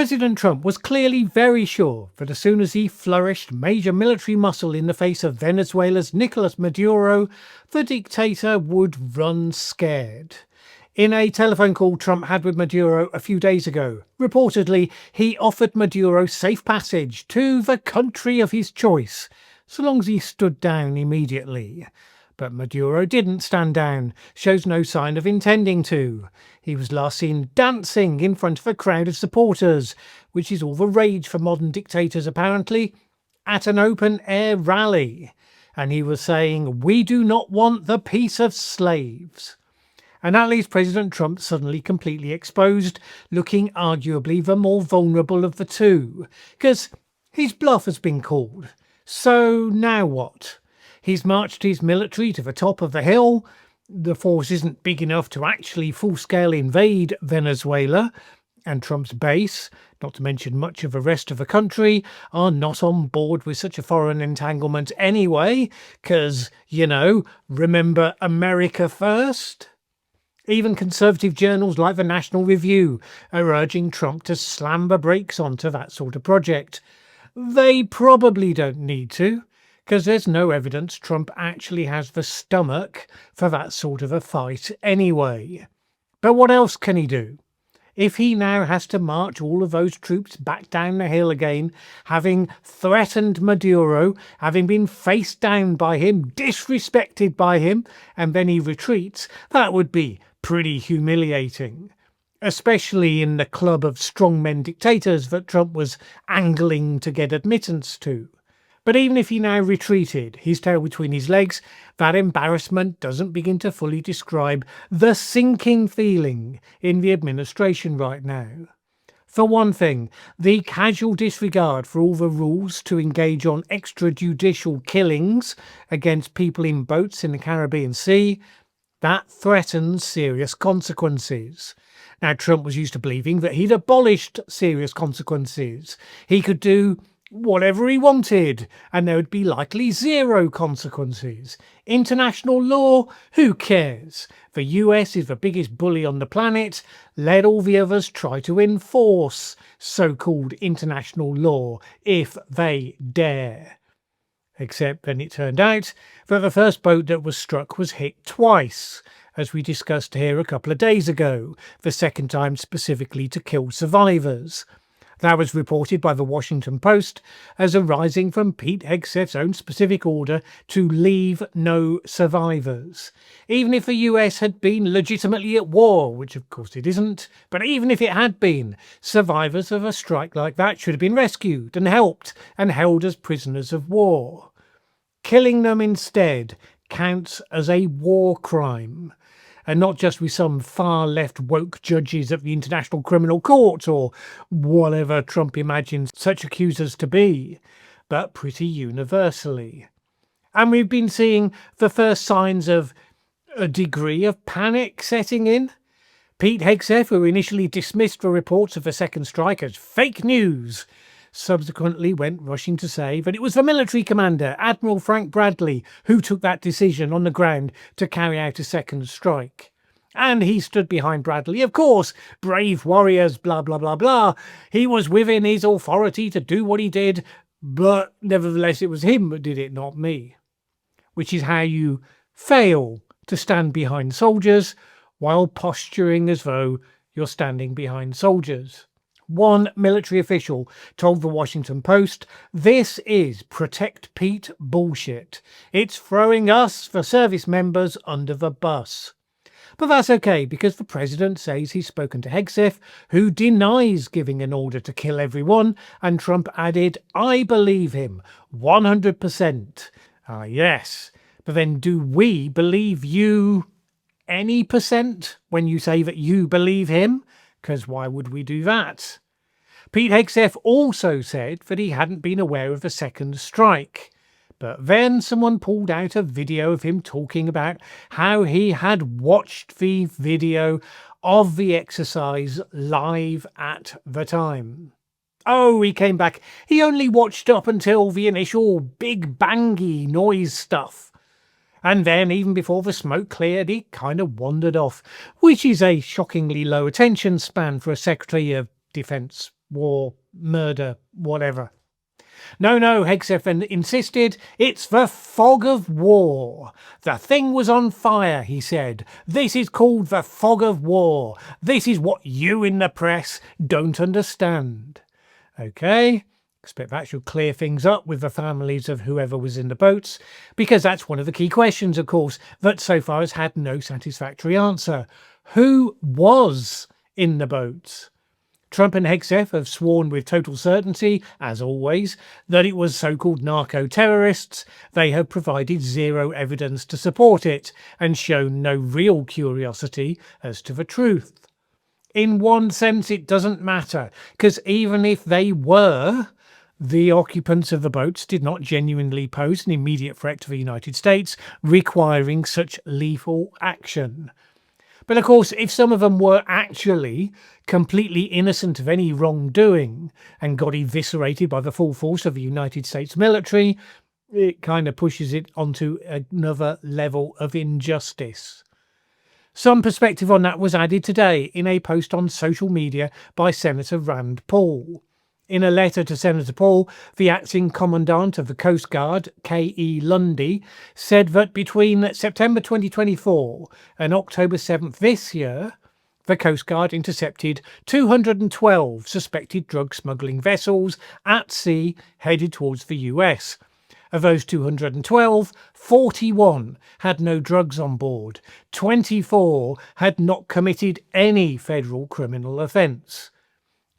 President Trump was clearly very sure that as soon as he flourished major military muscle in the face of Venezuela's Nicolas Maduro, the dictator would run scared. In a telephone call Trump had with Maduro a few days ago, reportedly he offered Maduro safe passage to the country of his choice, so long as he stood down immediately. But Maduro didn't stand down, shows no sign of intending to. He was last seen dancing in front of a crowd of supporters, which is all the rage for modern dictators apparently, at an open-air rally. And he was saying, "We do not want the peace of slaves." And that leaves President Trump suddenly completely exposed, looking arguably the more vulnerable of the two, because his bluff has been called. So now what? He's marched his military to the top of the hill. The force isn't big enough to actually full-scale invade Venezuela, and Trump's base, not to mention much of the rest of the country, are not on board with such a foreign entanglement anyway, because, remember America first? Even conservative journals like the National Review are urging Trump to slam the brakes onto that sort of project. They probably don't need to, because there's no evidence Trump actually has the stomach for that sort of a fight anyway. But what else can he do? If he now has to march all of those troops back down the hill again, having threatened Maduro, having been faced down by him, disrespected by him, and then he retreats, that would be pretty humiliating. Especially in the club of strongmen dictators that Trump was angling to get admittance to. But even if he now retreated, his tail between his legs, that embarrassment doesn't begin to fully describe the sinking feeling in the administration right now. For one thing, the casual disregard for all the rules to engage on extrajudicial killings against people in boats in the Caribbean Sea, that threatens serious consequences. Now, Trump was used to believing that he'd abolished serious consequences. He could do whatever he wanted, and there would be likely zero consequences. International law? Who cares? The US is the biggest bully on the planet. Let all the others try to enforce so-called international law if they dare. Except then it turned out that the first boat that was struck was hit twice, as we discussed here a couple of days ago, the second time specifically to kill survivors. That was reported by the Washington Post as arising from Pete Hegseth's own specific order to leave no survivors. Even if the US had been legitimately at war, which of course it isn't, but even if it had been, survivors of a strike like that should have been rescued and helped and held as prisoners of war. Killing them instead counts as a war crime. And not just with some far-left woke judges at the International Criminal Court or whatever Trump imagines such accusers to be, but pretty universally. And we've been seeing the first signs of a degree of panic setting in. Pete Hegseth, who initially dismissed the reports of the second strike as fake news, subsequently went rushing to say that it was the military commander, Admiral Frank Bradley, who took that decision on the ground to carry out a second strike. And he stood behind Bradley, of course, brave warriors, blah, blah, blah, blah. He was within his authority to do what he did, but nevertheless it was him that did it, not me. Which is how you fail to stand behind soldiers while posturing as though you're standing behind soldiers. One military official told the Washington Post, "This is Protect Pete bullshit. It's throwing us, the service members, under the bus." But that's okay, because the president says he's spoken to Hegseth, who denies giving an order to kill everyone, and Trump added, "I believe him, 100%. Ah, yes, but then do we believe you any percent when you say that you believe him? Because why would we do that? Pete Hegseth also said that he hadn't been aware of the second strike. But then someone pulled out a video of him talking about how he had watched the video of the exercise live at the time. Oh, he came back. He only watched up until the initial big bangy noise stuff. And then, even before the smoke cleared, he kind of wandered off, which is a shockingly low attention span for a Secretary of Defense war, murder, whatever. No, Hegseth insisted, it's the fog of war. The thing was on fire, he said. This is called the fog of war. This is what you in the press don't understand. Okay, expect that should clear things up with the families of whoever was in the boats, because that's one of the key questions, of course, that so far has had no satisfactory answer. Who was in the boats? Trump and Hegseth have sworn with total certainty, as always, that it was so-called narco-terrorists. They have provided zero evidence to support it and shown no real curiosity as to the truth. In one sense, it doesn't matter, because even if they were, the occupants of the boats did not genuinely pose an immediate threat to the United States, requiring such lethal action. But of course, if some of them were actually completely innocent of any wrongdoing and got eviscerated by the full force of the United States military, it kind of pushes it onto another level of injustice. Some perspective on that was added today in a post on social media by Senator Rand Paul. In a letter to Senator Paul, the acting commandant of the Coast Guard, K.E. Lundy, said that between September 2024 and October 7th this year, the Coast Guard intercepted 212 suspected drug smuggling vessels at sea headed towards the US. Of those 212, 41 had no drugs on board. 24 had not committed any federal criminal offence.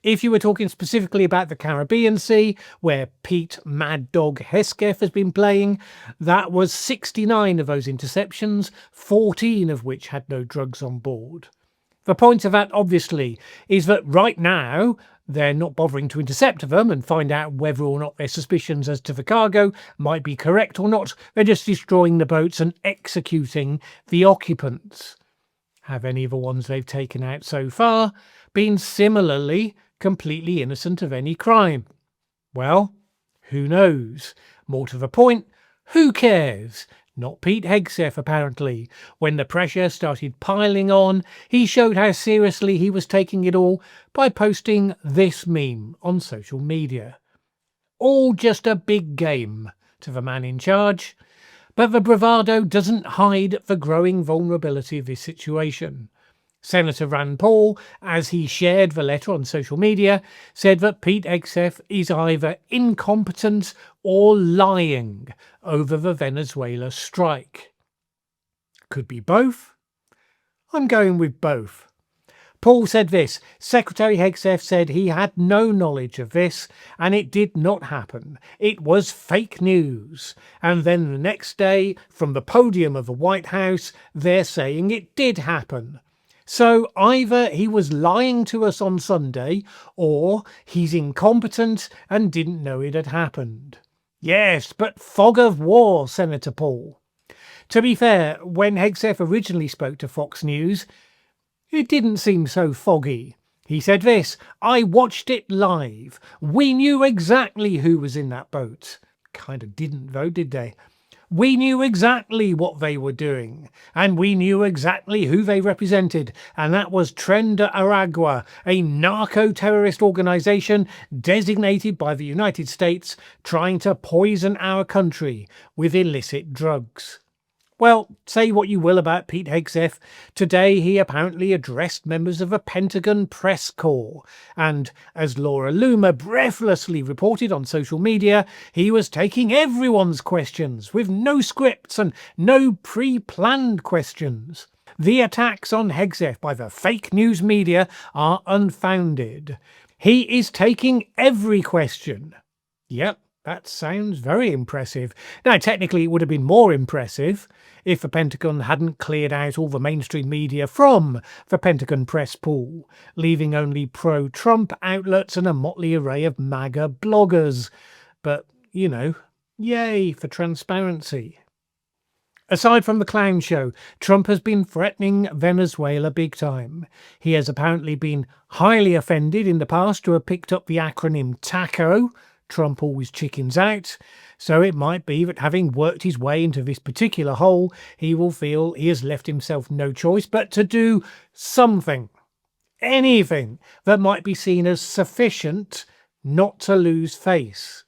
If you were talking specifically about the Caribbean Sea, where Pete Mad Dog Hegseth has been playing, that was 69 of those interceptions, 14 of which had no drugs on board. The point of that, obviously, is that right now they're not bothering to intercept them and find out whether or not their suspicions as to the cargo might be correct or not. They're just destroying the boats and executing the occupants. Have any of the ones they've taken out so far been similarly completely innocent of any crime? Well, who knows? More to the point, who cares? Not Pete Hegseth, apparently. When the pressure started piling on, he showed how seriously he was taking it all by posting this meme on social media. All just a big game to the man in charge. But the bravado doesn't hide the growing vulnerability of this situation. Senator Rand Paul, as he shared the letter on social media, said that Pete Hegseth is either incompetent or lying over the Venezuela strike. Could be both. I'm going with both. Paul said this: Secretary Hegseth said he had no knowledge of this and it did not happen. It was fake news. And then the next day, from the podium of the White House, they're saying it did happen. So either he was lying to us on Sunday, or he's incompetent and didn't know it had happened. Yes, but fog of war, Senator Paul. To be fair, when Hegseth originally spoke to Fox News, it didn't seem so foggy. He said this: I watched it live. We knew exactly who was in that boat. Kind of didn't though, did they? We knew exactly what they were doing, and we knew exactly who they represented, and that was Tren de Aragua, a narco-terrorist organisation designated by the United States trying to poison our country with illicit drugs. Well, say what you will about Pete Hegseth, today he apparently addressed members of a Pentagon press corps, and, as Laura Loomer breathlessly reported on social media, he was taking everyone's questions, with no scripts and no pre-planned questions. The attacks on Hegseth by the fake news media are unfounded. He is taking every question. Yep. That sounds very impressive. Now, technically, it would have been more impressive if the Pentagon hadn't cleared out all the mainstream media from the Pentagon press pool, leaving only pro-Trump outlets and a motley array of MAGA bloggers. But, you know, yay for transparency. Aside from the clown show, Trump has been threatening Venezuela big time. He has apparently been highly offended in the past to have picked up the acronym TACO. Trump always chickens out, so it might be that having worked his way into this particular hole, he will feel he has left himself no choice but to do something. anything that might be seen as sufficient not to lose face.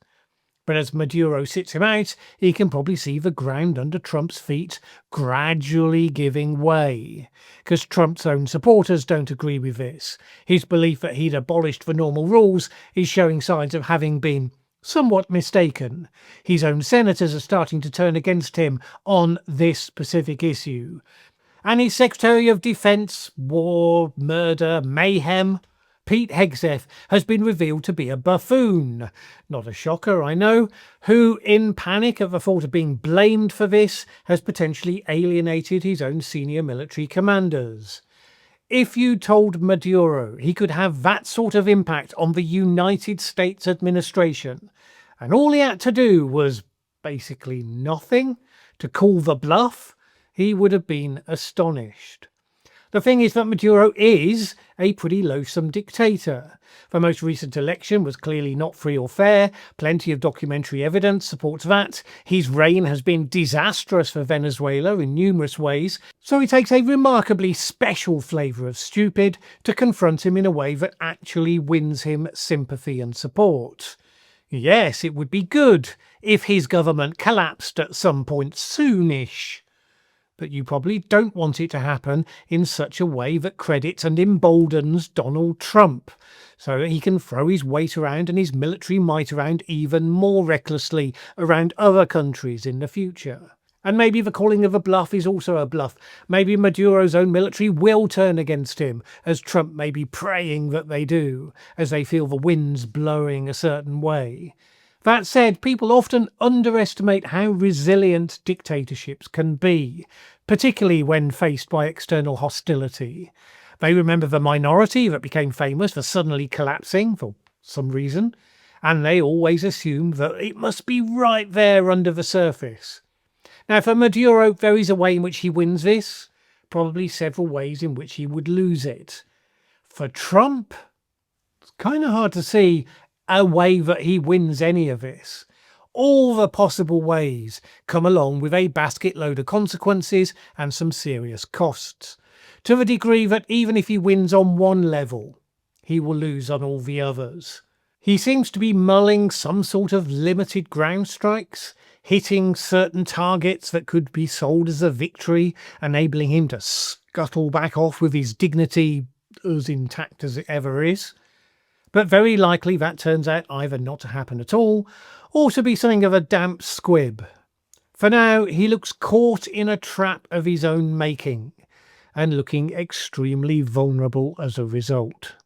But as Maduro sits him out, he can probably see the ground under Trump's feet gradually giving way, because Trump's own supporters don't agree with this. His belief that he'd abolished the normal rules is showing signs of having been somewhat mistaken. His own senators are starting to turn against him on this specific issue. And his Secretary of Defense, War, Murder, Mayhem, Pete Hegseth, has been revealed to be a buffoon. Not a shocker, I know, who, in panic at the thought of being blamed for this, has potentially alienated his own senior military commanders. If you told Maduro he could have that sort of impact on the United States administration, and all he had to do was basically nothing to call the bluff, he would have been astonished. The thing is that Maduro is a pretty loathsome dictator. The most recent election was clearly not free or fair. Plenty of documentary evidence supports that. His reign has been disastrous for Venezuela in numerous ways, so it takes a remarkably special flavour of stupid to confront him in a way that actually wins him sympathy and support. Yes, it would be good if his government collapsed at some point soonish. But you probably don't want it to happen in such a way that credits and emboldens Donald Trump, so that he can throw his weight around and his military might around even more recklessly around other countries in the future. And maybe the calling of a bluff is also a bluff. Maybe Maduro's own military will turn against him, as Trump may be praying that they do, as they feel the winds blowing a certain way. That said, people often underestimate how resilient dictatorships can be, particularly when faced by external hostility. They remember the minority that became famous for suddenly collapsing for some reason, and they always assume that it must be right there under the surface. Now, for Maduro, there is a way in which he wins this, probably several ways in which he would lose it. For Trump, it's kind of hard to see a way that he wins any of this. All the possible ways come along with a basket load of consequences and some serious costs, to the degree that even if he wins on one level, he will lose on all the others. He seems to be mulling some sort of limited ground strikes, hitting certain targets that could be sold as a victory, enabling him to scuttle back off with his dignity as intact as it ever is. But very likely that turns out either not to happen at all, or to be something of a damp squib. For now, he looks caught in a trap of his own making, and looking extremely vulnerable as a result.